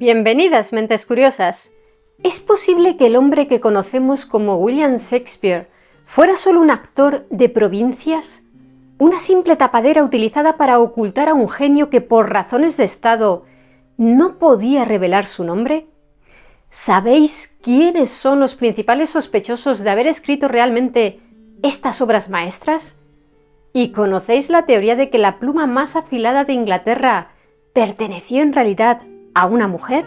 Bienvenidas, mentes curiosas. ¿Es posible que el hombre que conocemos como William Shakespeare fuera solo un actor de provincias? ¿Una simple tapadera utilizada para ocultar a un genio que por razones de estado no podía revelar su nombre? ¿Sabéis quiénes son los principales sospechosos de haber escrito realmente estas obras maestras? ¿Y conocéis la teoría de que la pluma más afilada de Inglaterra perteneció en realidad a una mujer?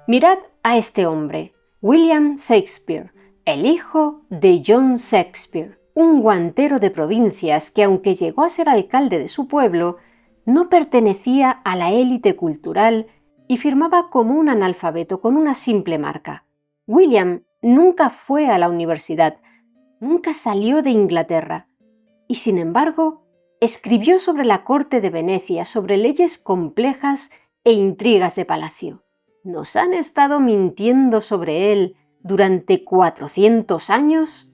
Mirad a este hombre, William Shakespeare, el hijo de John Shakespeare, un guantero de provincias que, aunque llegó a ser alcalde de su pueblo, no pertenecía a la élite cultural y firmaba como un analfabeto con una simple marca. William nunca fue a la universidad, nunca salió de Inglaterra y, sin embargo, escribió sobre la corte de Venecia, sobre leyes complejas e intrigas de palacio. ¿Nos han estado mintiendo sobre él durante 400 años?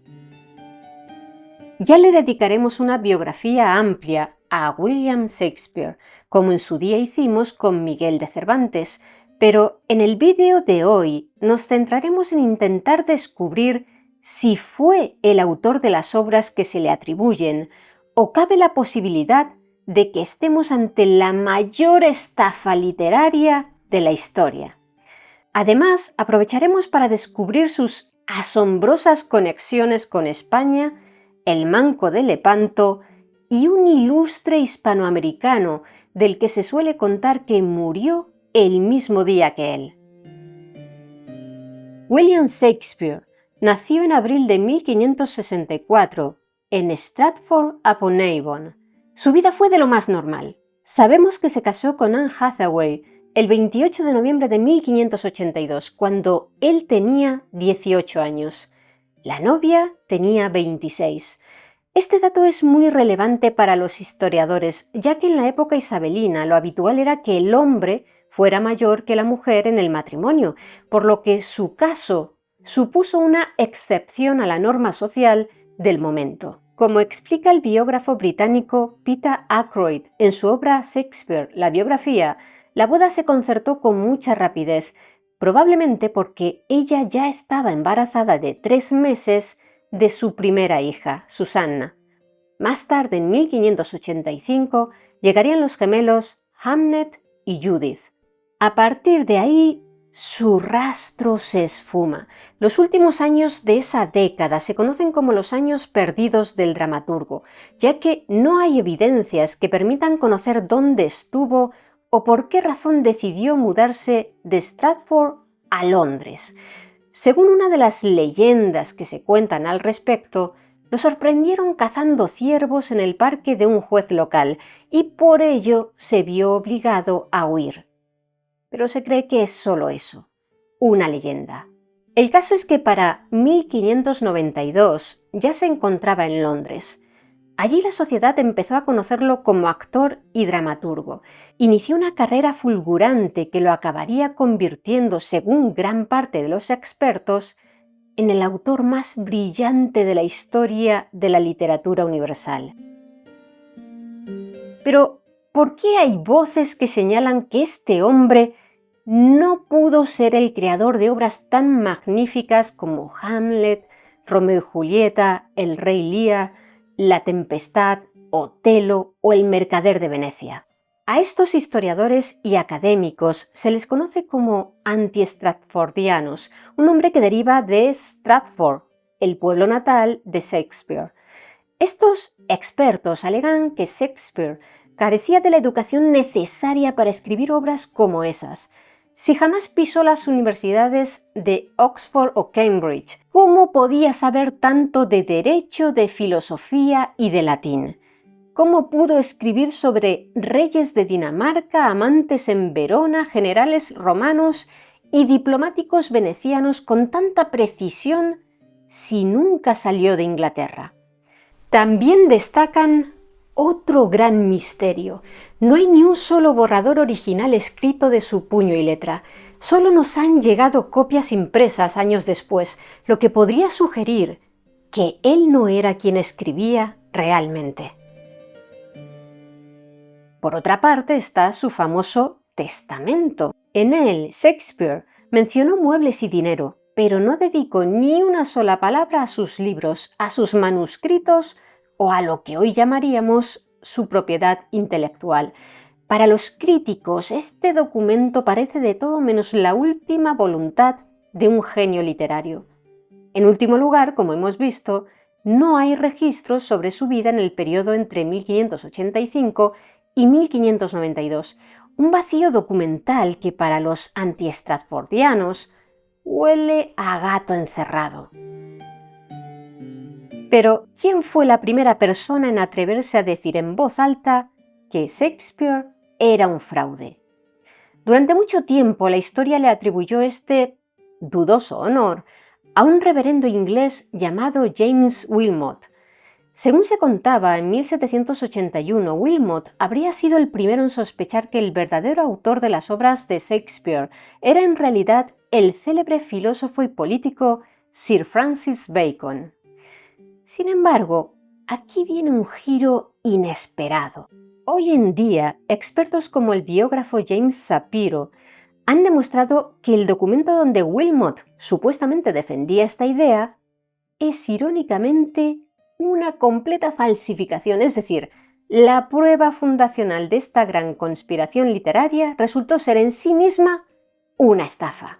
Ya le dedicaremos una biografía amplia a William Shakespeare, como en su día hicimos con Miguel de Cervantes, pero en el vídeo de hoy nos centraremos en intentar descubrir si fue el autor de las obras que se le atribuyen, o cabe la posibilidad de que estemos ante la mayor estafa literaria de la historia. Además, aprovecharemos para descubrir sus asombrosas conexiones con España, el Manco de Lepanto y un ilustre hispanoamericano del que se suele contar que murió el mismo día que él. William Shakespeare nació en abril de 1564 en Stratford-upon-Avon. Su vida fue de lo más normal. Sabemos que se casó con Anne Hathaway el 28 de noviembre de 1582, cuando él tenía 18 años. La novia tenía 26. Este dato es muy relevante para los historiadores, ya que en la época isabelina lo habitual era que el hombre fuera mayor que la mujer en el matrimonio, por lo que su caso supuso una excepción a la norma social del momento. Como explica el biógrafo británico Peter Ackroyd en su obra Shakespeare, la biografía, la boda se concertó con mucha rapidez, probablemente porque ella ya estaba embarazada de 3 meses de su primera hija, Susanna. Más tarde, en 1585, llegarían los gemelos Hamnet y Judith. A partir de ahí, su rastro se esfuma. Los últimos años de esa década se conocen como los años perdidos del dramaturgo, ya que no hay evidencias que permitan conocer dónde estuvo o por qué razón decidió mudarse de Stratford a Londres. Según una de las leyendas que se cuentan al respecto, lo sorprendieron cazando ciervos en el parque de un juez local y por ello se vio obligado a huir. Pero se cree que es solo eso, una leyenda. El caso es que para 1592 ya se encontraba en Londres. Allí la sociedad empezó a conocerlo como actor y dramaturgo. Inició una carrera fulgurante que lo acabaría convirtiendo, según gran parte de los expertos, en el autor más brillante de la historia de la literatura universal. Pero, ¿por qué hay voces que señalan que este hombre no pudo ser el creador de obras tan magníficas como Hamlet, Romeo y Julieta, El Rey Lear, La Tempestad, Otelo o El Mercader de Venecia? A estos historiadores y académicos se les conoce como anti-stratfordianos, un nombre que deriva de Stratford, el pueblo natal de Shakespeare. Estos expertos alegan que Shakespeare carecía de la educación necesaria para escribir obras como esas. Si jamás pisó las universidades de Oxford o Cambridge, ¿cómo podía saber tanto de derecho, de filosofía y de latín? ¿Cómo pudo escribir sobre reyes de Dinamarca, amantes en Verona, generales romanos y diplomáticos venecianos con tanta precisión si nunca salió de Inglaterra? También destacan otro gran misterio. No hay ni un solo borrador original escrito de su puño y letra. Solo nos han llegado copias impresas años después, lo que podría sugerir que él no era quien escribía realmente. Por otra parte está su famoso testamento. En él, Shakespeare mencionó muebles y dinero, pero no dedicó ni una sola palabra a sus libros, a sus manuscritos o a lo que hoy llamaríamos su propiedad intelectual. Para los críticos, este documento parece de todo menos la última voluntad de un genio literario. En último lugar, como hemos visto, no hay registros sobre su vida en el periodo entre 1585 y 1592, un vacío documental que para los anti-stratfordianos huele a gato encerrado. Pero, ¿quién fue la primera persona en atreverse a decir en voz alta que Shakespeare era un fraude? Durante mucho tiempo la historia le atribuyó este dudoso honor a un reverendo inglés llamado James Wilmot. Según se contaba, en 1781 Wilmot habría sido el primero en sospechar que el verdadero autor de las obras de Shakespeare era en realidad el célebre filósofo y político Sir Francis Bacon. Sin embargo, aquí viene un giro inesperado. Hoy en día, expertos como el biógrafo James Shapiro han demostrado que el documento donde Wilmot supuestamente defendía esta idea es irónicamente una completa falsificación, es decir, la prueba fundacional de esta gran conspiración literaria resultó ser en sí misma una estafa.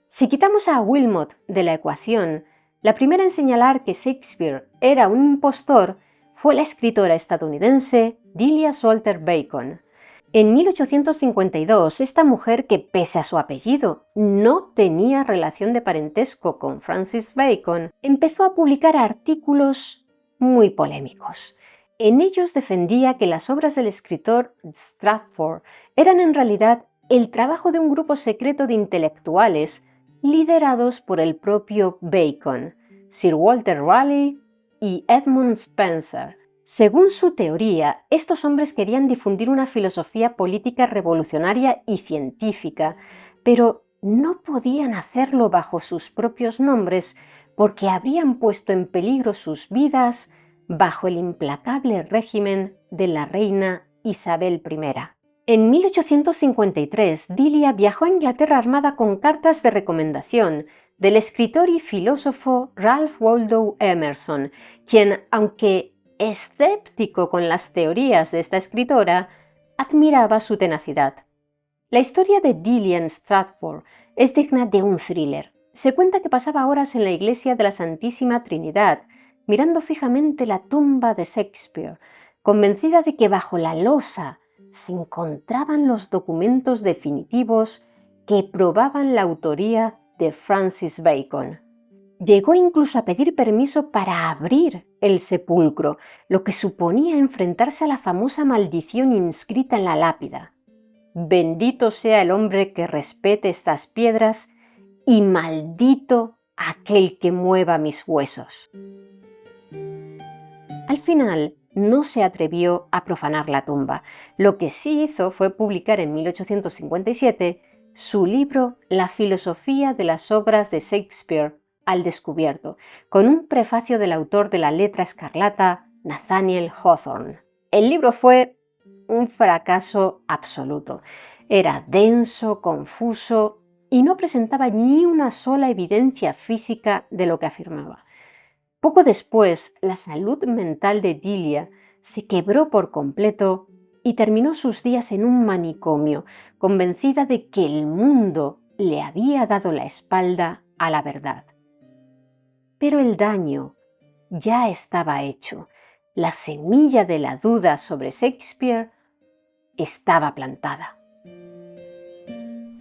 Si quitamos a Wilmot de la ecuación, la primera en señalar que Shakespeare era un impostor fue la escritora estadounidense Delia Sholter Bacon. En 1852, esta mujer, que pese a su apellido no tenía relación de parentesco con Francis Bacon, empezó a publicar artículos muy polémicos. En ellos defendía que las obras del escritor Stratford eran en realidad el trabajo de un grupo secreto de intelectuales liderados por el propio Bacon, Sir Walter Raleigh y Edmund Spenser. Según su teoría, estos hombres querían difundir una filosofía política revolucionaria y científica, pero no podían hacerlo bajo sus propios nombres porque habrían puesto en peligro sus vidas bajo el implacable régimen de la reina Isabel I. En 1853, Delia viajó a Inglaterra armada con cartas de recomendación del escritor y filósofo Ralph Waldo Emerson, quien, aunque escéptico con las teorías de esta escritora, admiraba su tenacidad. La historia de Delia en Stratford es digna de un thriller. Se cuenta que pasaba horas en la iglesia de la Santísima Trinidad, mirando fijamente la tumba de Shakespeare, convencida de que bajo la losa se encontraban los documentos definitivos que probaban la autoría de Francis Bacon. Llegó incluso a pedir permiso para abrir el sepulcro, lo que suponía enfrentarse a la famosa maldición inscrita en la lápida. Bendito sea el hombre que respete estas piedras y maldito aquel que mueva mis huesos. Al final, no se atrevió a profanar la tumba. Lo que sí hizo fue publicar en 1857 su libro La filosofía de las obras de Shakespeare al descubierto, con un prefacio del autor de la letra escarlata, Nathaniel Hawthorne. El libro fue un fracaso absoluto. Era denso, confuso y no presentaba ni una sola evidencia física de lo que afirmaba. Poco después, la salud mental de Delia se quebró por completo y terminó sus días en un manicomio, convencida de que el mundo le había dado la espalda a la verdad. Pero el daño ya estaba hecho. La semilla de la duda sobre Shakespeare estaba plantada.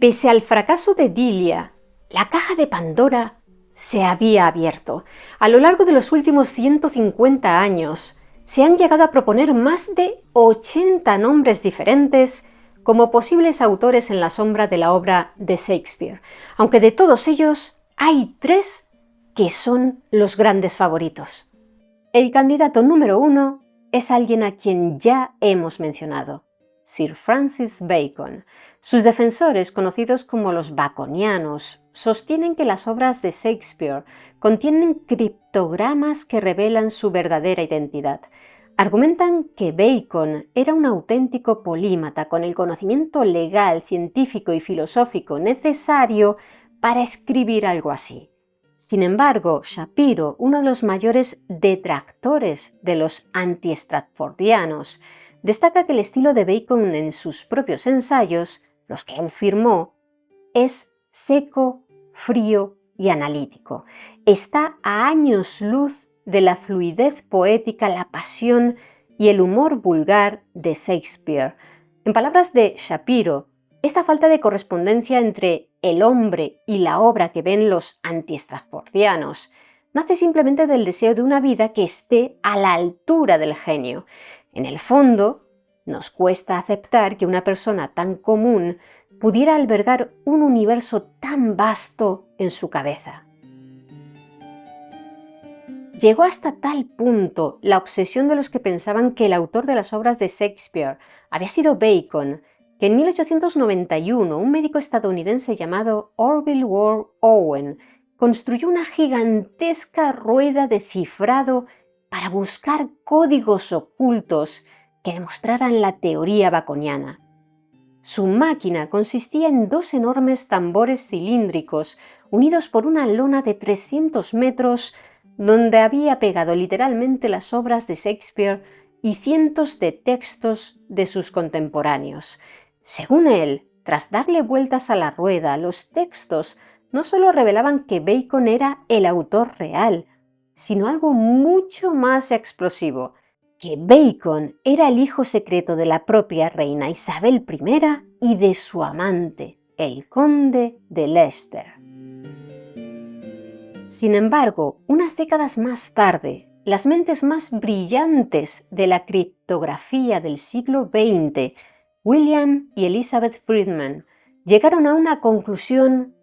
Pese al fracaso de Delia, la caja de Pandora se había abierto. A lo largo de los últimos 150 años, se han llegado a proponer más de 80 nombres diferentes como posibles autores en la sombra de la obra de Shakespeare, aunque de todos ellos hay 3 que son los grandes favoritos. El candidato número 1 es alguien a quien ya hemos mencionado, Sir Francis Bacon. Sus defensores, conocidos como los baconianos, sostienen que las obras de Shakespeare contienen criptogramas que revelan su verdadera identidad. Argumentan que Bacon era un auténtico polímata con el conocimiento legal, científico y filosófico necesario para escribir algo así. Sin embargo, Shapiro, uno de los mayores detractores de los anti-stratfordianos, destaca que el estilo de Bacon en sus propios ensayos, los que él firmó, es seco, frío y analítico. Está a años luz de la fluidez poética, la pasión y el humor vulgar de Shakespeare. En palabras de Shapiro, esta falta de correspondencia entre el hombre y la obra que ven los anti-stratfordianos nace simplemente del deseo de una vida que esté a la altura del genio. En el fondo, nos cuesta aceptar que una persona tan común pudiera albergar un universo tan vasto en su cabeza. Llegó hasta tal punto la obsesión de los que pensaban que el autor de las obras de Shakespeare había sido Bacon, que en 1891 un médico estadounidense llamado Orville Ward Owen construyó una gigantesca rueda de cifrado para buscar códigos ocultos que demostraran la teoría baconiana. Su máquina consistía en dos enormes tambores cilíndricos unidos por una lona de 300 metros donde había pegado literalmente las obras de Shakespeare y cientos de textos de sus contemporáneos. Según él, tras darle vueltas a la rueda, los textos no solo revelaban que Bacon era el autor real, sino algo mucho más explosivo, que Bacon era el hijo secreto de la propia reina Isabel I y de su amante, el conde de Leicester. Sin embargo, unas décadas más tarde, las mentes más brillantes de la criptografía del siglo XX, William y Elizabeth Friedman, llegaron a una conclusión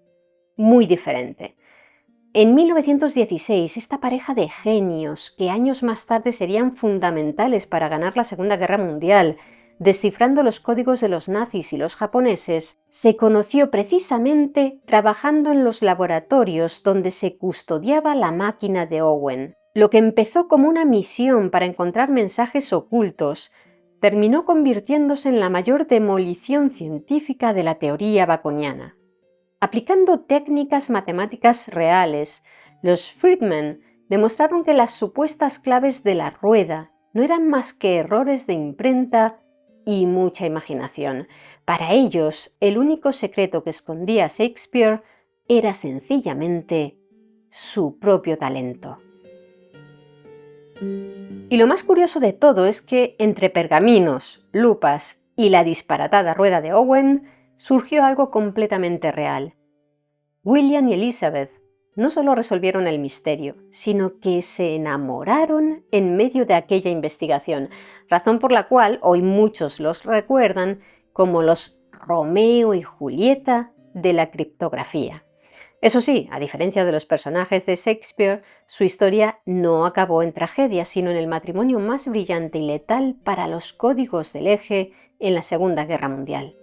muy diferente. En 1916, esta pareja de genios, que años más tarde serían fundamentales para ganar la Segunda Guerra Mundial, descifrando los códigos de los nazis y los japoneses, se conoció precisamente trabajando en los laboratorios donde se custodiaba la máquina de Owen. Lo que empezó como una misión para encontrar mensajes ocultos, terminó convirtiéndose en la mayor demolición científica de la teoría baconiana. Aplicando técnicas matemáticas reales, los Friedman demostraron que las supuestas claves de la rueda no eran más que errores de imprenta y mucha imaginación. Para ellos, el único secreto que escondía Shakespeare era sencillamente su propio talento. Y lo más curioso de todo es que entre pergaminos, lupas y la disparatada rueda de Owen surgió algo completamente real. William y Elizabeth no solo resolvieron el misterio, sino que se enamoraron en medio de aquella investigación, razón por la cual hoy muchos los recuerdan como los Romeo y Julieta de la criptografía. Eso sí, a diferencia de los personajes de Shakespeare, su historia no acabó en tragedia, sino en el matrimonio más brillante y letal para los códigos del eje en la Segunda Guerra Mundial.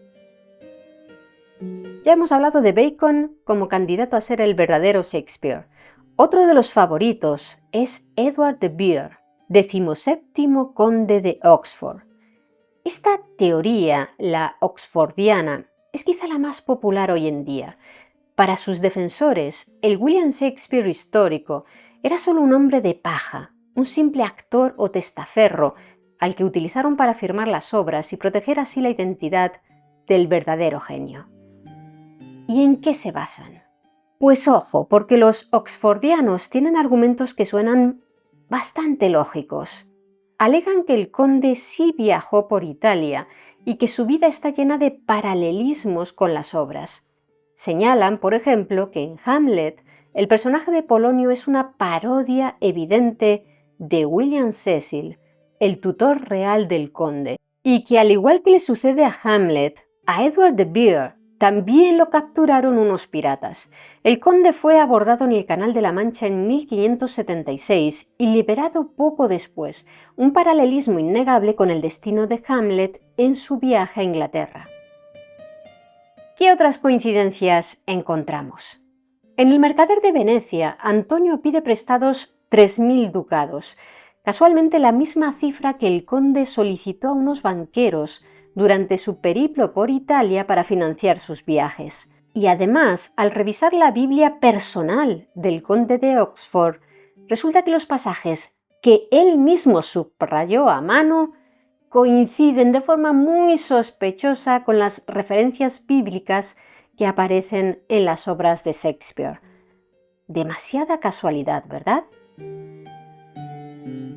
Ya hemos hablado de Bacon como candidato a ser el verdadero Shakespeare. Otro de los favoritos es Edward de Vere, 17º conde de Oxford. Esta teoría, la oxfordiana, es quizá la más popular hoy en día. Para sus defensores, el William Shakespeare histórico era solo un hombre de paja, un simple actor o testaferro al que utilizaron para firmar las obras y proteger así la identidad del verdadero genio. ¿Y en qué se basan? Pues ojo, porque los oxfordianos tienen argumentos que suenan bastante lógicos. Alegan que el conde sí viajó por Italia y que su vida está llena de paralelismos con las obras. Señalan, por ejemplo, que en Hamlet el personaje de Polonio es una parodia evidente de William Cecil, el tutor real del conde, y que al igual que le sucede a Hamlet, a Edward de Vere también lo capturaron unos piratas. El conde fue abordado en el Canal de la Mancha en 1576 y liberado poco después, un paralelismo innegable con el destino de Hamlet en su viaje a Inglaterra. ¿Qué otras coincidencias encontramos? En el mercader de Venecia, Antonio pide prestados 3.000 ducados, casualmente la misma cifra que el conde solicitó a unos banqueros durante su periplo por Italia para financiar sus viajes. Y además, al revisar la Biblia personal del conde de Oxford, resulta que los pasajes que él mismo subrayó a mano coinciden de forma muy sospechosa con las referencias bíblicas que aparecen en las obras de Shakespeare. Demasiada casualidad, ¿verdad?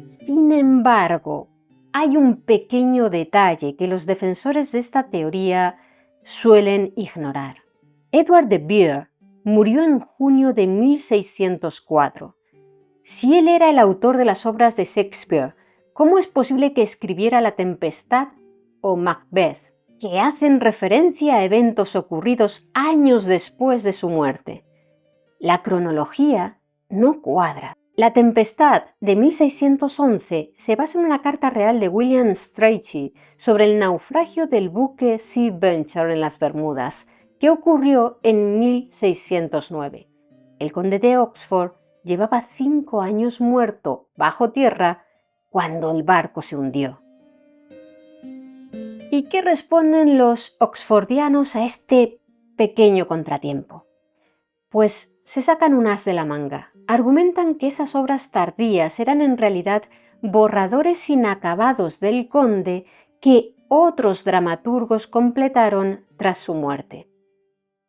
Sin embargo, hay un pequeño detalle que los defensores de esta teoría suelen ignorar. Edward de Vere murió en junio de 1604. Si él era el autor de las obras de Shakespeare, ¿cómo es posible que escribiera La Tempestad o Macbeth, que hacen referencia a eventos ocurridos años después de su muerte? La cronología no cuadra. La Tempestad de 1611 se basa en una carta real de William Strachey sobre el naufragio del buque Sea Venture en las Bermudas, que ocurrió en 1609. El conde de Oxford llevaba 5 años muerto bajo tierra cuando el barco se hundió. ¿Y qué responden los oxfordianos a este pequeño contratiempo? Pues se sacan un as de la manga. Argumentan que esas obras tardías eran en realidad borradores inacabados del conde que otros dramaturgos completaron tras su muerte.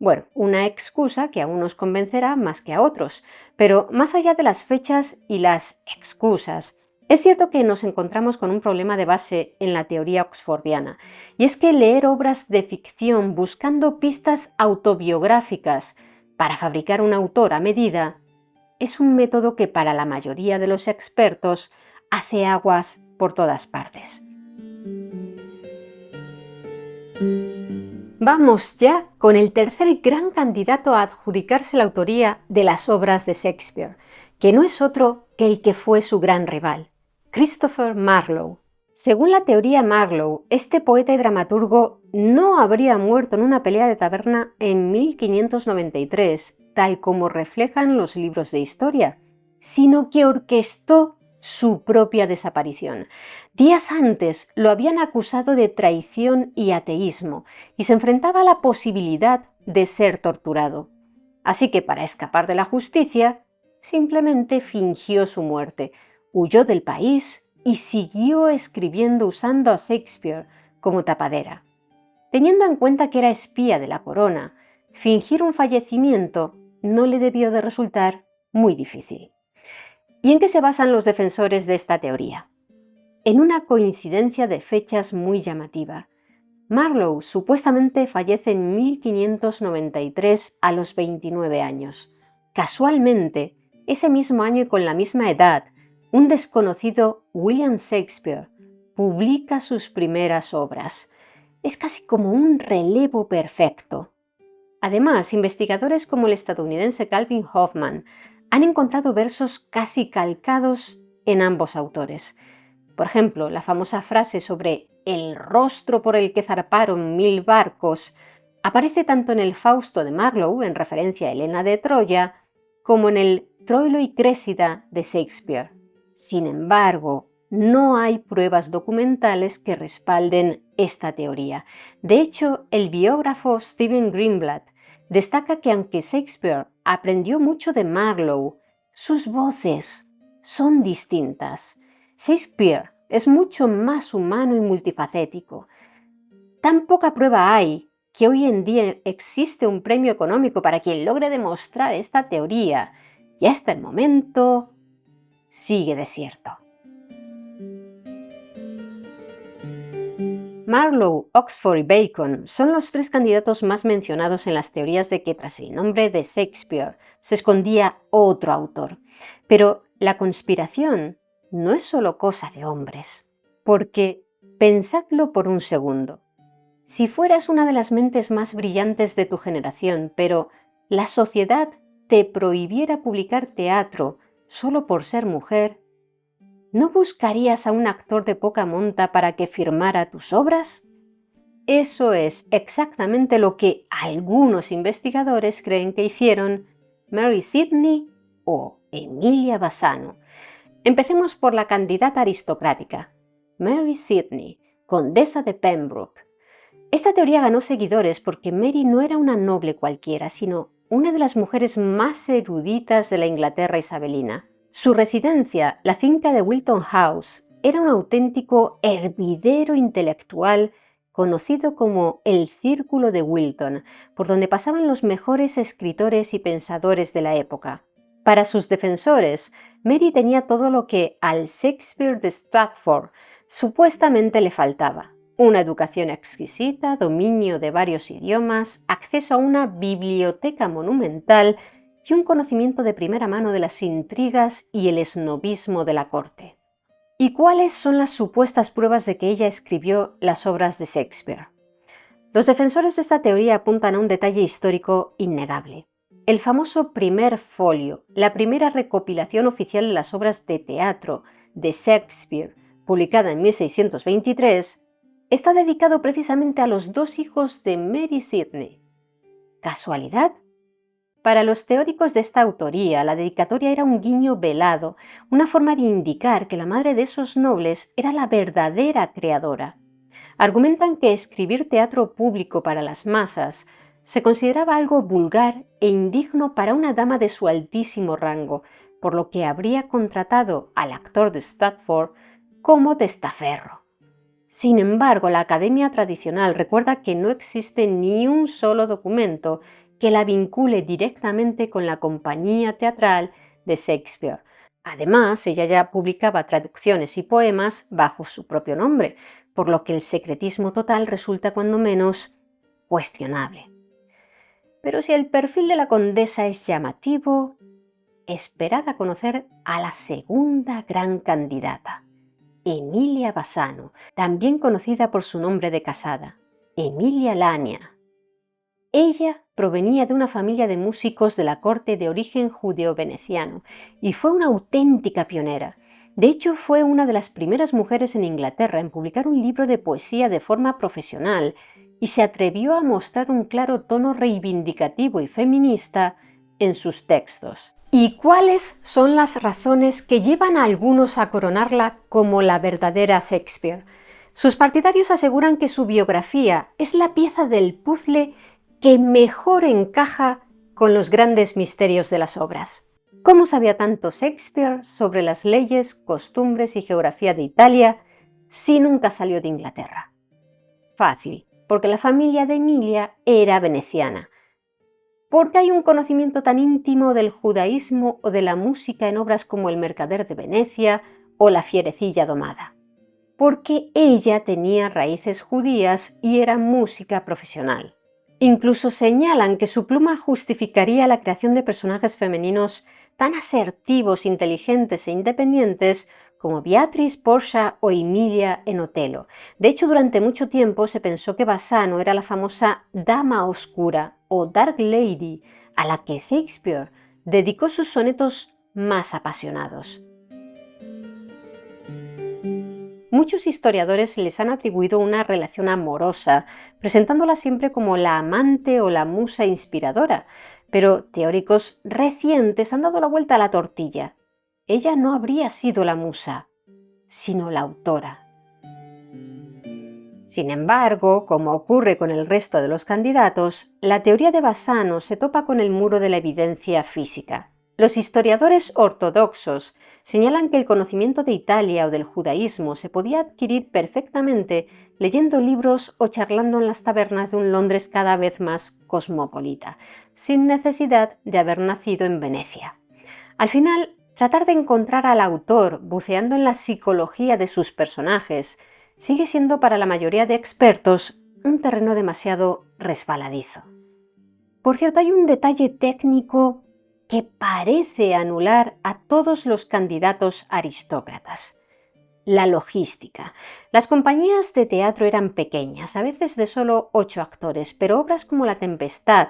Bueno, una excusa que a unos convencerá más que a otros, pero más allá de las fechas y las excusas, es cierto que nos encontramos con un problema de base en la teoría oxfordiana, y es que leer obras de ficción buscando pistas autobiográficas para fabricar un autor a medida es un método que para la mayoría de los expertos hace aguas por todas partes. Vamos ya con el tercer gran candidato a adjudicarse la autoría de las obras de Shakespeare, que no es otro que el que fue su gran rival, Christopher Marlowe. Según la teoría Marlowe, este poeta y dramaturgo no habría muerto en una pelea de taberna en 1593, tal como reflejan los libros de historia, sino que orquestó su propia desaparición. Días antes lo habían acusado de traición y ateísmo y se enfrentaba a la posibilidad de ser torturado. Así que para escapar de la justicia, simplemente fingió su muerte, huyó del país y siguió escribiendo usando a Shakespeare como tapadera. Teniendo en cuenta que era espía de la corona, fingir un fallecimiento no le debió de resultar muy difícil. ¿Y en qué se basan los defensores de esta teoría? En una coincidencia de fechas muy llamativa. Marlowe supuestamente fallece en 1593 a los 29 años. Casualmente, ese mismo año y con la misma edad, un desconocido William Shakespeare publica sus primeras obras. Es casi como un relevo perfecto. Además, investigadores como el estadounidense Calvin Hoffman han encontrado versos casi calcados en ambos autores. Por ejemplo, la famosa frase sobre el rostro por el que zarparon 1000 barcos aparece tanto en el Fausto de Marlowe, en referencia a Helena de Troya, como en el Troilo y Crésida de Shakespeare. Sin embargo, no hay pruebas documentales que respalden esta teoría. De hecho, el biógrafo Stephen Greenblatt destaca que aunque Shakespeare aprendió mucho de Marlowe, sus voces son distintas. Shakespeare es mucho más humano y multifacético. Tan poca prueba hay que hoy en día existe un premio económico para quien logre demostrar esta teoría, y hasta el momento sigue desierto. Marlowe, Oxford y Bacon son los 3 candidatos más mencionados en las teorías de que tras el nombre de Shakespeare se escondía otro autor. Pero la conspiración no es solo cosa de hombres, porque pensadlo por un segundo. Si fueras una de las mentes más brillantes de tu generación, pero la sociedad te prohibiera publicar teatro solo por ser mujer, ¿no buscarías a un actor de poca monta para que firmara tus obras? Eso es exactamente lo que algunos investigadores creen que hicieron Mary Sidney o Emilia Bassano. Empecemos por la candidata aristocrática, Mary Sidney, condesa de Pembroke. Esta teoría ganó seguidores porque Mary no era una noble cualquiera, sino una de las mujeres más eruditas de la Inglaterra isabelina. Su residencia, la finca de Wilton House, era un auténtico hervidero intelectual conocido como el Círculo de Wilton, por donde pasaban los mejores escritores y pensadores de la época. Para sus defensores, Mary tenía todo lo que al Shakespeare de Stratford supuestamente le faltaba: una educación exquisita, dominio de varios idiomas, acceso a una biblioteca monumental y un conocimiento de primera mano de las intrigas y el esnobismo de la corte. ¿Y cuáles son las supuestas pruebas de que ella escribió las obras de Shakespeare? Los defensores de esta teoría apuntan a un detalle histórico innegable. El famoso primer folio, la primera recopilación oficial de las obras de teatro de Shakespeare, publicada en 1623, está dedicado precisamente a los dos hijos de Mary Sidney. ¿Casualidad? Para los teóricos de esta autoría, la dedicatoria era un guiño velado, una forma de indicar que la madre de esos nobles era la verdadera creadora. Argumentan que escribir teatro público para las masas se consideraba algo vulgar e indigno para una dama de su altísimo rango, por lo que habría contratado al actor de Stratford como testaferro. Sin embargo, la Academia Tradicional recuerda que no existe ni un solo documento que la vincule directamente con la compañía teatral de Shakespeare. Además, ella ya publicaba traducciones y poemas bajo su propio nombre, por lo que el secretismo total resulta cuando menos cuestionable. Pero si el perfil de la condesa es llamativo, esperad a conocer a la segunda gran candidata, Emilia Bassano, también conocida por su nombre de casada, Emilia Lania. Ella provenía de una familia de músicos de la corte de origen judeo-veneciano y fue una auténtica pionera. De hecho, fue una de las primeras mujeres en Inglaterra en publicar un libro de poesía de forma profesional y se atrevió a mostrar un claro tono reivindicativo y feminista en sus textos. ¿Y cuáles son las razones que llevan a algunos a coronarla como la verdadera Shakespeare? Sus partidarios aseguran que su biografía es la pieza del puzzle que mejor encaja con los grandes misterios de las obras. ¿Cómo sabía tanto Shakespeare sobre las leyes, costumbres y geografía de Italia si nunca salió de Inglaterra? Fácil, porque la familia de Emilia era veneciana. ¿Por qué hay un conocimiento tan íntimo del judaísmo o de la música en obras como El mercader de Venecia o La fierecilla domada? Porque ella tenía raíces judías y era música profesional. Incluso señalan que su pluma justificaría la creación de personajes femeninos tan asertivos, inteligentes e independientes como Beatrice, Portia o Emilia en Otelo. De hecho, durante mucho tiempo se pensó que Bassano era la famosa Dama Oscura o Dark Lady, a la que Shakespeare dedicó sus sonetos más apasionados. Muchos historiadores les han atribuido una relación amorosa, presentándola siempre como la amante o la musa inspiradora, pero teóricos recientes han dado la vuelta a la tortilla. Ella no habría sido la musa, sino la autora. Sin embargo, como ocurre con el resto de los candidatos, la teoría de Bassano se topa con el muro de la evidencia física. Los historiadores ortodoxos señalan que el conocimiento de Italia o del judaísmo se podía adquirir perfectamente leyendo libros o charlando en las tabernas de un Londres cada vez más cosmopolita, sin necesidad de haber nacido en Venecia. Al final, tratar de encontrar al autor buceando en la psicología de sus personajes sigue siendo para la mayoría de expertos un terreno demasiado resbaladizo. Por cierto, hay un detalle técnico que parece anular a todos los candidatos aristócratas. la logística. Las compañías de teatro eran pequeñas, a veces de solo 8 actores, pero obras como La Tempestad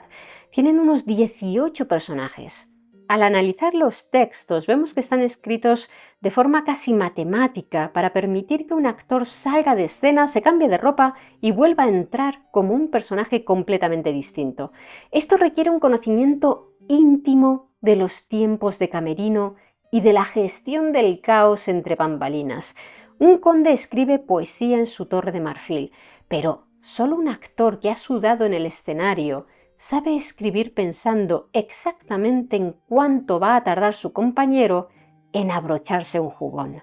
tienen unos 18 personajes. Al analizar los textos vemos que están escritos de forma casi matemática para permitir que un actor salga de escena, se cambie de ropa y vuelva a entrar como un personaje completamente distinto. Esto requiere un conocimiento íntimo de los tiempos de camerino y de la gestión del caos entre bambalinas. Un conde escribe poesía en su torre de marfil, pero solo un actor que ha sudado en el escenario sabe escribir pensando exactamente en cuánto va a tardar su compañero en abrocharse un jubón.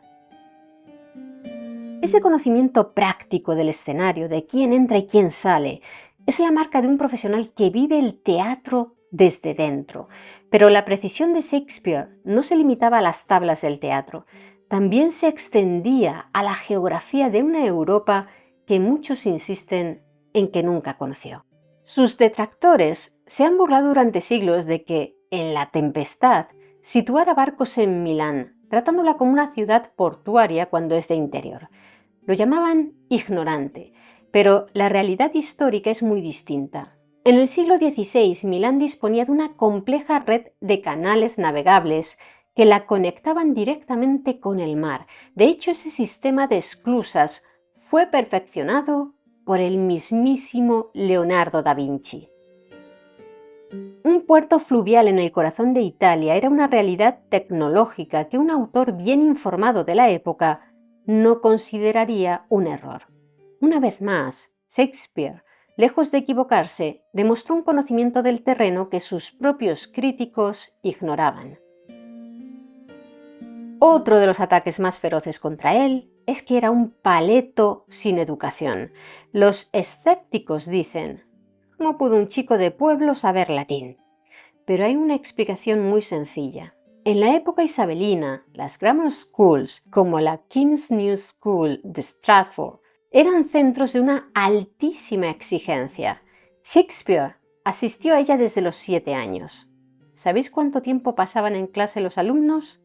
Ese conocimiento práctico del escenario, de quién entra y quién sale, es la marca de un profesional que vive el teatro desde dentro. Pero la precisión de Shakespeare no se limitaba a las tablas del teatro, también se extendía a la geografía de una Europa que muchos insisten en que nunca conoció. Sus detractores se han burlado durante siglos de que, en La Tempestad, situara barcos en Milán, tratándola como una ciudad portuaria cuando es de interior. Lo llamaban ignorante, pero la realidad histórica es muy distinta. En el siglo XVI, Milán disponía de una compleja red de canales navegables que la conectaban directamente con el mar. De hecho, ese sistema de esclusas fue perfeccionado por el mismísimo Leonardo da Vinci. Un puerto fluvial en el corazón de Italia era una realidad tecnológica que un autor bien informado de la época no consideraría un error. Una vez más, Shakespeare, lejos de equivocarse, demostró un conocimiento del terreno que sus propios críticos ignoraban. Otro de los ataques más feroces contra él es que era un paleto sin educación. Los escépticos dicen: ¿cómo pudo un chico de pueblo saber latín? Pero hay una explicación muy sencilla. En la época isabelina, las grammar schools, como la King's New School de Stratford, eran centros de una altísima exigencia. Shakespeare asistió a ella desde los 7 años. ¿Sabéis cuánto tiempo pasaban en clase los alumnos?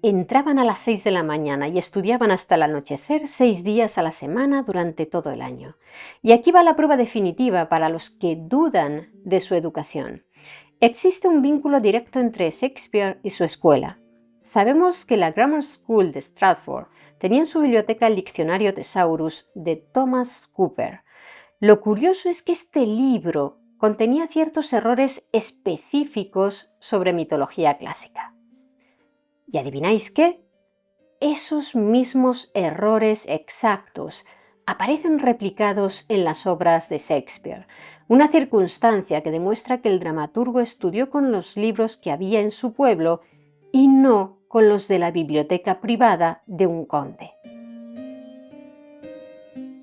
Entraban a las 6 de la mañana y estudiaban hasta el anochecer 6 días a la semana durante todo el año. Y aquí va la prueba definitiva para los que dudan de su educación. Existe un vínculo directo entre Shakespeare y su escuela. Sabemos que la Grammar School de Stratford tenía en su biblioteca el diccionario Thesaurus de Thomas Cooper. Lo curioso es que este libro contenía ciertos errores específicos sobre mitología clásica. ¿Y adivináis qué? Esos mismos errores exactos aparecen replicados en las obras de Shakespeare, una circunstancia que demuestra que el dramaturgo estudió con los libros que había en su pueblo y no con los de la biblioteca privada de un conde.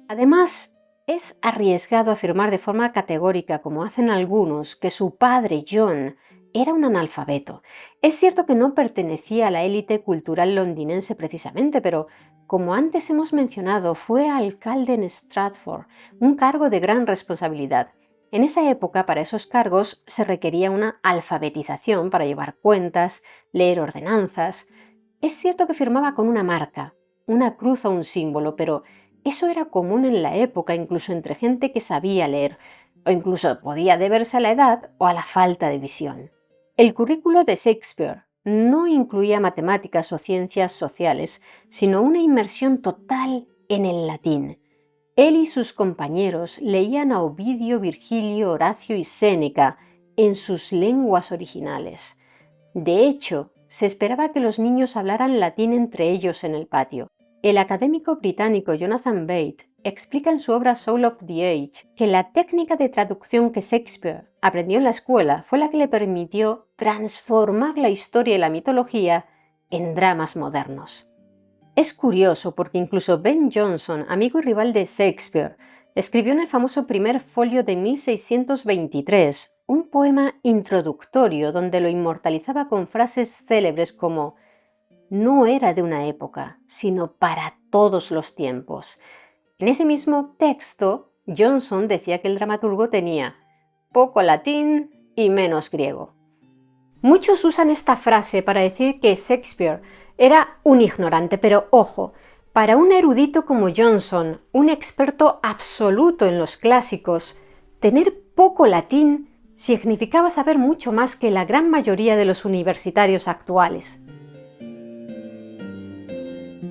Además, es arriesgado afirmar de forma categórica, como hacen algunos, que su padre, John, era un analfabeto. Es cierto que no pertenecía a la élite cultural londinense precisamente, pero como antes hemos mencionado, fue alcalde en Stratford, un cargo de gran responsabilidad. En esa época, para esos cargos, se requería una alfabetización para llevar cuentas, leer ordenanzas. Es cierto que firmaba con una marca, una cruz o un símbolo, pero eso era común en la época, incluso entre gente que sabía leer, o incluso podía deberse a la edad o a la falta de visión. El currículo de Shakespeare no incluía matemáticas o ciencias sociales, sino una inmersión total en el latín. Él y sus compañeros leían a Ovidio, Virgilio, Horacio y Séneca en sus lenguas originales. De hecho, se esperaba que los niños hablaran latín entre ellos en el patio. El académico británico Jonathan Bate explica en su obra Soul of the Age que la técnica de traducción que Shakespeare aprendió en la escuela fue la que le permitió transformar la historia y la mitología en dramas modernos. Es curioso porque incluso Ben Jonson, amigo y rival de Shakespeare, escribió en el famoso primer folio de 1623 un poema introductorio donde lo inmortalizaba con frases célebres como: no era de una época, sino para todos los tiempos. En ese mismo texto, Jonson decía que el dramaturgo tenía poco latín y menos griego. Muchos usan esta frase para decir que Shakespeare era un ignorante, pero ojo, Para un erudito como Johnson, un experto absoluto en los clásicos, tener poco latín significaba saber mucho más que la gran mayoría de los universitarios actuales.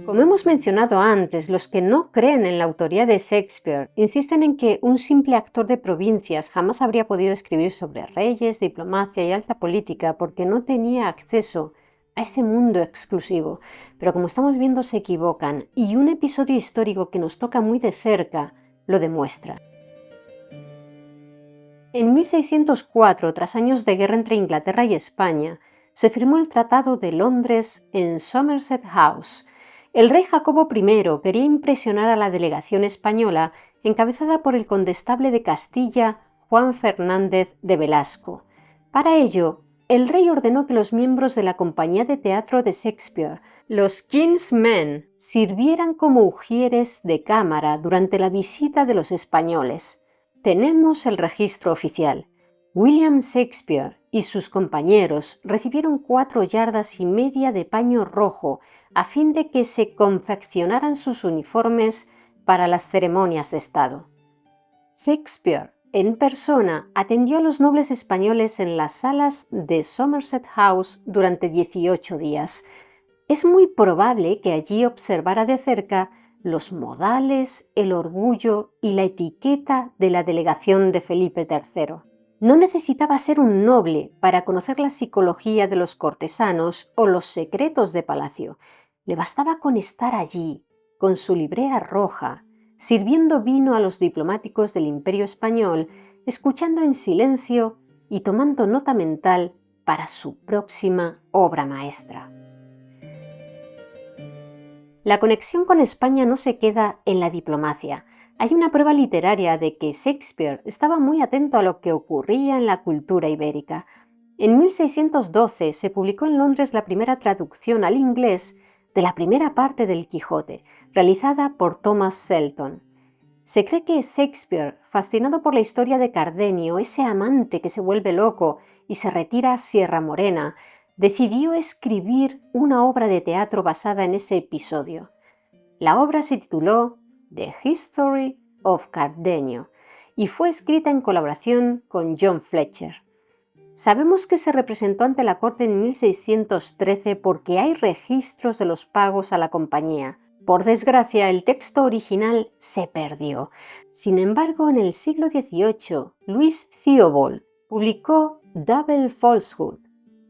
Como hemos mencionado antes, los que no creen en la autoría de Shakespeare insisten en que un simple actor de provincias jamás habría podido escribir sobre reyes, diplomacia y alta política porque no tenía acceso a ese mundo exclusivo. Pero como estamos viendo, se equivocan, y un episodio histórico que nos toca muy de cerca lo demuestra. En 1604, tras años de guerra entre Inglaterra y España, se firmó el Tratado de Londres en Somerset House. El rey Jacobo I quería impresionar a la delegación española encabezada por el condestable de Castilla, Juan Fernández de Velasco. Para ello, el rey ordenó que los miembros de la compañía de teatro de Shakespeare, los King's Men, sirvieran como ujieres de cámara durante la visita de los españoles. Tenemos el registro oficial. William Shakespeare y sus compañeros recibieron 4,5 yardas de paño rojo a fin de que se confeccionaran sus uniformes para las ceremonias de Estado. Shakespeare, en persona, atendió a los nobles españoles en las salas de Somerset House durante 18 días. Es muy probable que allí observara de cerca los modales, el orgullo y la etiqueta de la delegación de Felipe III. No necesitaba ser un noble para conocer la psicología de los cortesanos o los secretos de palacio. Le bastaba con estar allí, con su librea roja, sirviendo vino a los diplomáticos del Imperio Español, escuchando en silencio y tomando nota mental para su próxima obra maestra. La conexión con España no se queda en la diplomacia. Hay una prueba literaria de que Shakespeare estaba muy atento a lo que ocurría en la cultura ibérica. En 1612 se publicó en Londres la primera traducción al inglés de la primera parte del Quijote, realizada por Thomas Shelton. Se cree que Shakespeare, fascinado por la historia de Cardenio, ese amante que se vuelve loco y se retira a Sierra Morena, decidió escribir una obra de teatro basada en ese episodio. La obra se tituló The History of Cardenio y fue escrita en colaboración con John Fletcher. Sabemos que se representó ante la corte en 1613 porque hay registros de los pagos a la compañía. Por desgracia, el texto original se perdió. Sin embargo, en el siglo XVIII, Louis Theobald publicó Double Falsehood,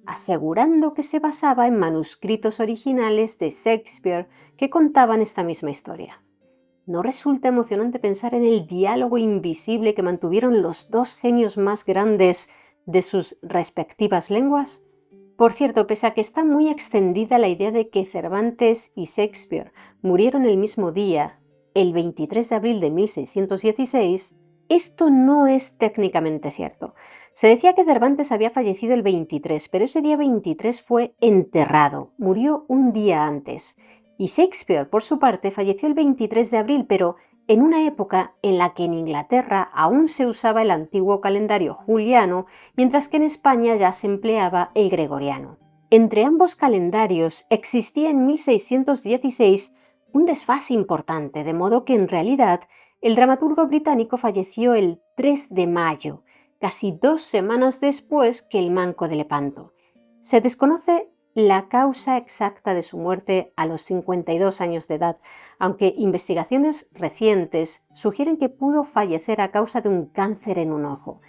asegurando que se basaba en manuscritos originales de Shakespeare que contaban esta misma historia. ¿No resulta emocionante pensar en el diálogo invisible que mantuvieron los dos genios más grandes de sus respectivas lenguas? Por cierto, pese a que está muy extendida la idea de que Cervantes y Shakespeare murieron el mismo día, el 23 de abril de 1616, esto no es técnicamente cierto. Se decía que Cervantes había fallecido el 23, pero ese día 23 fue enterrado, murió un día antes. Y Shakespeare, por su parte, falleció el 23 de abril, pero en una época en la que en Inglaterra aún se usaba el antiguo calendario juliano, mientras que en España ya se empleaba el gregoriano. Entre ambos calendarios existía en 1616 un desfase importante, de modo que en realidad el dramaturgo británico falleció el 3 de mayo, casi 2 semanas después que el Manco de Lepanto. Se desconoce la causa exacta de su muerte a los 52 años de edad, aunque investigaciones recientes sugieren que pudo fallecer a causa de un cáncer en un ojo.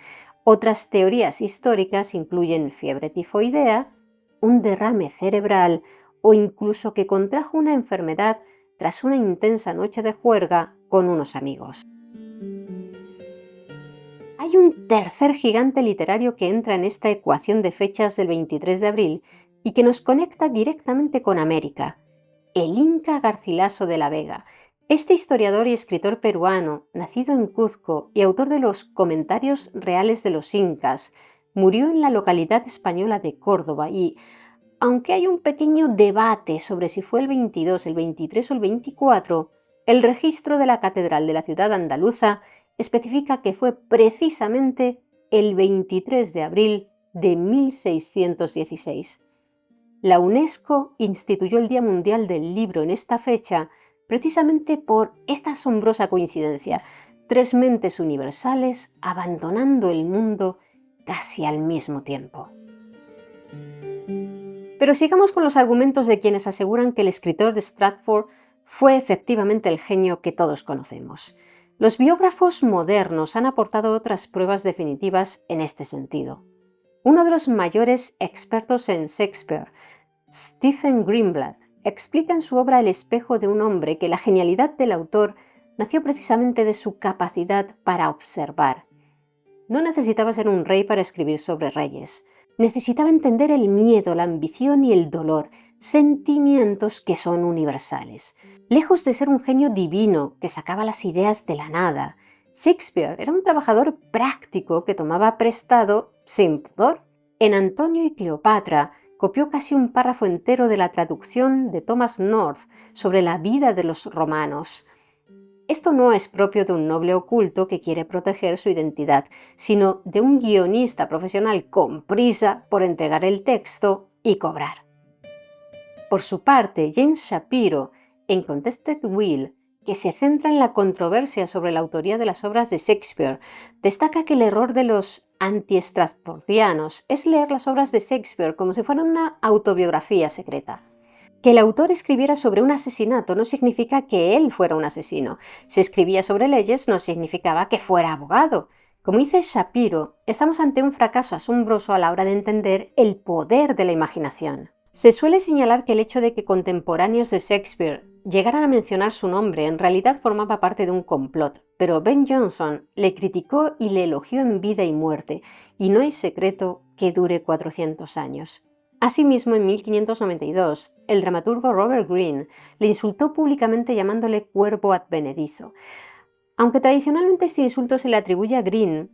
Otras teorías históricas incluyen fiebre tifoidea, un derrame cerebral o incluso que contrajo una enfermedad tras una intensa noche de juerga con unos amigos. Hay un tercer gigante literario que entra en esta ecuación de fechas del 23 de abril y que nos conecta directamente con América, el Inca Garcilaso de la Vega. Este historiador y escritor peruano, nacido en Cuzco y autor de los Comentarios Reales de los Incas, murió en la localidad española de Córdoba y, aunque hay un pequeño debate sobre si fue el 22, el 23 o el 24, el registro de la catedral de la ciudad andaluza especifica que fue precisamente el 23 de abril de 1616. La UNESCO instituyó el Día Mundial del Libro en esta fecha precisamente por esta asombrosa coincidencia: tres mentes universales abandonando el mundo casi al mismo tiempo. Pero sigamos con los argumentos de quienes aseguran que el escritor de Stratford fue efectivamente el genio que todos conocemos. Los biógrafos modernos han aportado otras pruebas definitivas en este sentido. Uno de los mayores expertos en Shakespeare, Stephen Greenblatt, explica en su obra El espejo de un hombre que la genialidad del autor nació precisamente de su capacidad para observar. No necesitaba ser un rey para escribir sobre reyes. Necesitaba entender el miedo, la ambición y el dolor, sentimientos que son universales. Lejos de ser un genio divino que sacaba las ideas de la nada, Shakespeare era un trabajador práctico que tomaba prestado sin pudor. En Antonio y Cleopatra copió casi un párrafo entero de la traducción de Thomas North sobre la vida de los romanos. Esto no es propio de un noble oculto que quiere proteger su identidad, sino de un guionista profesional con prisa por entregar el texto y cobrar. Por su parte, James Shapiro, en Contested Will, que se centra en la controversia sobre la autoría de las obras de Shakespeare, destaca que el error de los anti-stratfordianos es leer las obras de Shakespeare como si fueran una autobiografía secreta. Que el autor escribiera sobre un asesinato no significa que él fuera un asesino. Si escribía sobre leyes no significaba que fuera abogado. Como dice Shapiro, estamos ante un fracaso asombroso a la hora de entender el poder de la imaginación. Se suele señalar que el hecho de que contemporáneos de Shakespeare llegaran a mencionar su nombre en realidad formaba parte de un complot, pero Ben Jonson le criticó y le elogió en vida y muerte, y no hay secreto que dure 400 años. Asimismo, en 1592, el dramaturgo Robert Greene le insultó públicamente llamándole cuervo advenedizo. Aunque tradicionalmente este insulto se le atribuye a Greene,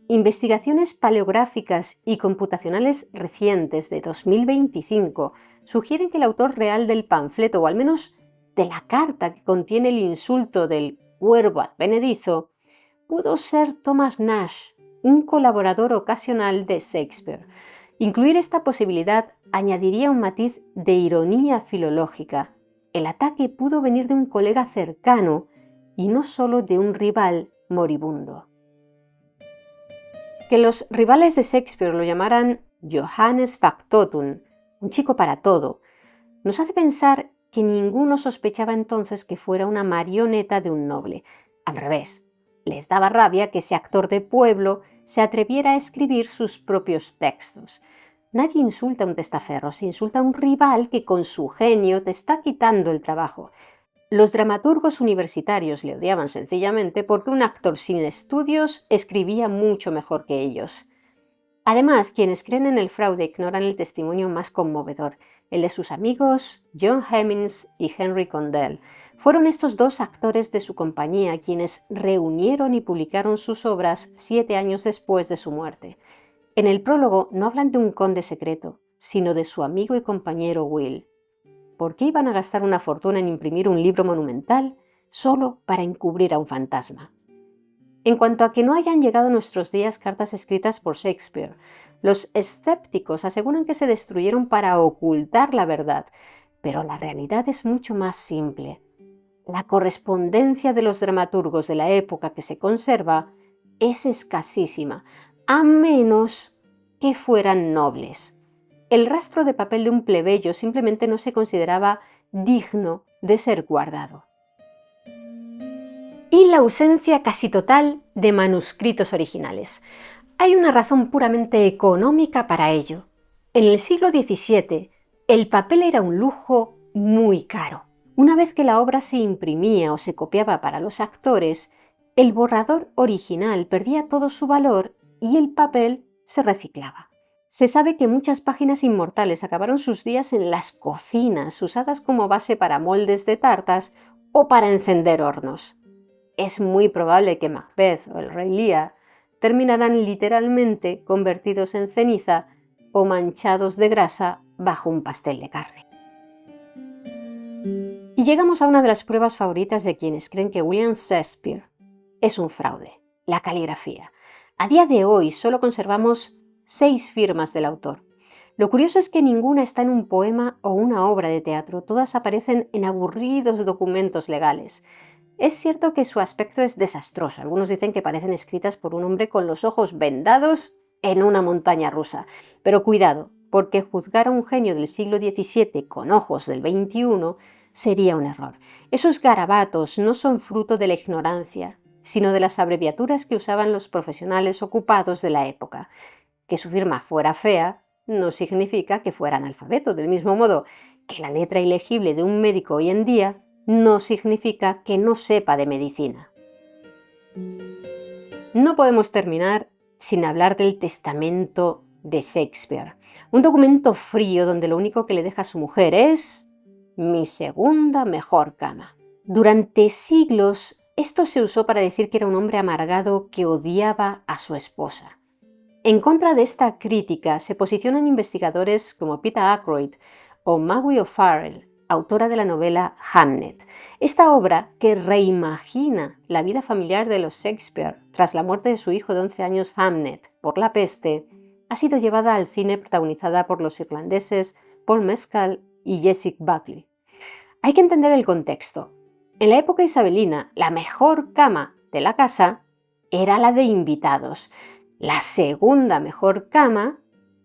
investigaciones paleográficas y computacionales recientes de 2025 sugieren que el autor real del panfleto, o al menos de la carta que contiene el insulto del cuervo advenedizo, pudo ser Thomas Nash, un colaborador ocasional de Shakespeare. Incluir esta posibilidad añadiría un matiz de ironía filológica. El ataque pudo venir de un colega cercano y no solo de un rival moribundo. Que los rivales de Shakespeare lo llamaran Johannes Factotum, un chico para todo, nos hace pensar que ninguno sospechaba entonces que fuera una marioneta de un noble. Al revés, les daba rabia que ese actor de pueblo se atreviera a escribir sus propios textos. Nadie insulta a un testaferro, se insulta a un rival que con su genio te está quitando el trabajo. Los dramaturgos universitarios le odiaban sencillamente porque un actor sin estudios escribía mucho mejor que ellos. Además, quienes creen en el fraude ignoran el testimonio más conmovedor, el de sus amigos John Hemmings y Henry Condell. Fueron estos dos actores de su compañía quienes reunieron y publicaron sus obras 7 años después de su muerte. En el prólogo no hablan de un conde secreto, sino de su amigo y compañero Will. ¿Por qué iban a gastar una fortuna en imprimir un libro monumental solo para encubrir a un fantasma? En cuanto a que no hayan llegado a nuestros días cartas escritas por Shakespeare, los escépticos aseguran que se destruyeron para ocultar la verdad, pero la realidad es mucho más simple. La correspondencia de los dramaturgos de la época que se conserva es escasísima, a menos que fueran nobles. El rastro de papel de un plebeyo simplemente no se consideraba digno de ser guardado. Y la ausencia casi total de manuscritos originales. Hay una razón puramente económica para ello. En el siglo XVII, el papel era un lujo muy caro. Una vez que la obra se imprimía o se copiaba para los actores, el borrador original perdía todo su valor y el papel se reciclaba. Se sabe que muchas páginas inmortales acabaron sus días en las cocinas, usadas como base para moldes de tartas o para encender hornos. Es muy probable que Macbeth o el Rey Lear terminarán literalmente convertidos en ceniza o manchados de grasa bajo un pastel de carne. Y llegamos a una de las pruebas favoritas de quienes creen que William Shakespeare es un fraude: la caligrafía. A día de hoy solo conservamos 6 firmas del autor. Lo curioso es que ninguna está en un poema o una obra de teatro, todas aparecen en aburridos documentos legales. Es cierto que su aspecto es desastroso, algunos dicen que parecen escritas por un hombre con los ojos vendados en una montaña rusa, pero cuidado, porque juzgar a un genio del siglo XVII con ojos del XXI sería un error. Esos garabatos no son fruto de la ignorancia, sino de las abreviaturas que usaban los profesionales ocupados de la época. Que su firma fuera fea no significa que fuera analfabeto, del mismo modo que la letra ilegible de un médico hoy en día no significa que no sepa de medicina. No podemos terminar sin hablar del testamento de Shakespeare, un documento frío donde lo único que le deja a su mujer es mi segunda mejor cama. Durante siglos esto se usó para decir que era un hombre amargado que odiaba a su esposa. En contra de esta crítica se posicionan investigadores como Peter Ackroyd o Maggie O'Farrell, autora de la novela Hamnet. Esta obra, que reimagina la vida familiar de los Shakespeare tras la muerte de su hijo de 11 años Hamnet por la peste, ha sido llevada al cine protagonizada por los irlandeses Paul Mescal y Jessie Buckley. Hay que entender el contexto. En la época isabelina, la mejor cama de la casa era la de invitados. La segunda mejor cama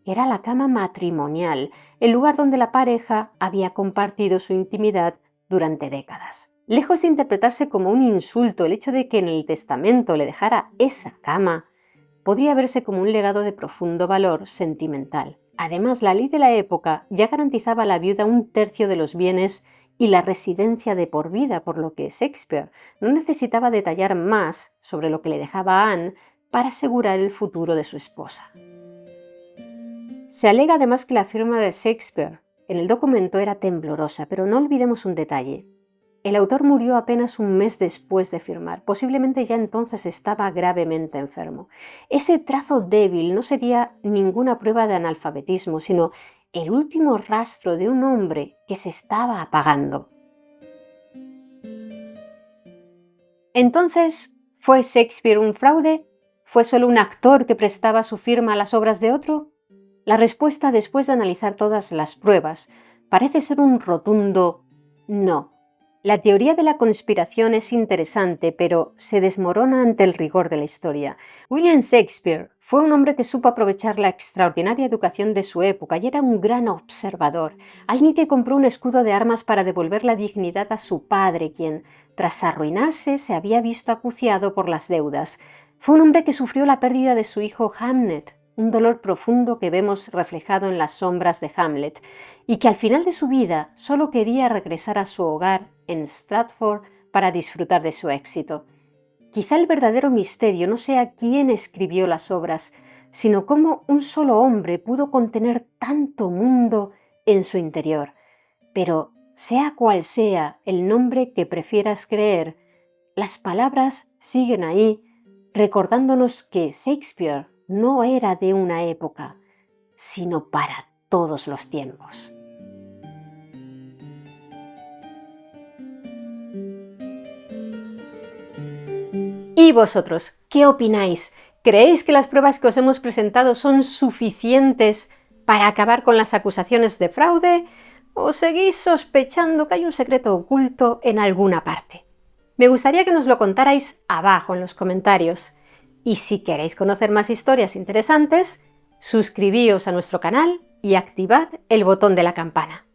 era la cama matrimonial, el lugar donde la pareja había compartido su intimidad durante décadas. Lejos de interpretarse como un insulto el hecho de que en el testamento le dejara esa cama, podría verse como un legado de profundo valor sentimental. Además, la ley de la época ya garantizaba a la viuda un tercio de los bienes y la residencia de por vida, por lo que Shakespeare no necesitaba detallar más sobre lo que le dejaba a Anne para asegurar el futuro de su esposa. Se alega además que la firma de Shakespeare en el documento era temblorosa, pero no olvidemos un detalle. El autor murió apenas un mes después de firmar, posiblemente ya entonces estaba gravemente enfermo. Ese trazo débil no sería ninguna prueba de analfabetismo, sino el último rastro de un hombre que se estaba apagando. Entonces, ¿fue Shakespeare un fraude? ¿Fue solo un actor que prestaba su firma a las obras de otro? La respuesta, después de analizar todas las pruebas, parece ser un rotundo no. La teoría de la conspiración es interesante, pero se desmorona ante el rigor de la historia. William Shakespeare fue un hombre que supo aprovechar la extraordinaria educación de su época y era un gran observador, alguien que compró un escudo de armas para devolver la dignidad a su padre, quien, tras arruinarse, se había visto acuciado por las deudas. Fue un hombre que sufrió la pérdida de su hijo Hamnet, un dolor profundo que vemos reflejado en las sombras de Hamlet, y que al final de su vida solo quería regresar a su hogar en Stratford para disfrutar de su éxito. Quizá el verdadero misterio no sea quién escribió las obras, sino cómo un solo hombre pudo contener tanto mundo en su interior. Pero, sea cual sea el nombre que prefieras creer, las palabras siguen ahí, recordándonos que Shakespeare no era de una época, sino para todos los tiempos. ¿Y vosotros, qué opináis? ¿Creéis que las pruebas que os hemos presentado son suficientes para acabar con las acusaciones de fraude? ¿O seguís sospechando que hay un secreto oculto en alguna parte? Me gustaría que nos lo contarais abajo en los comentarios. Y si queréis conocer más historias interesantes, suscribíos a nuestro canal y activad el botón de la campana.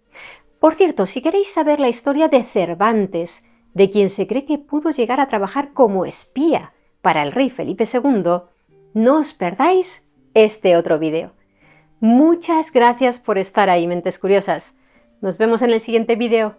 Por cierto, si queréis saber la historia de Cervantes, de quien se cree que pudo llegar a trabajar como espía para el rey Felipe II, no os perdáis este otro vídeo. Muchas gracias por estar ahí, mentes curiosas. Nos vemos en el siguiente vídeo.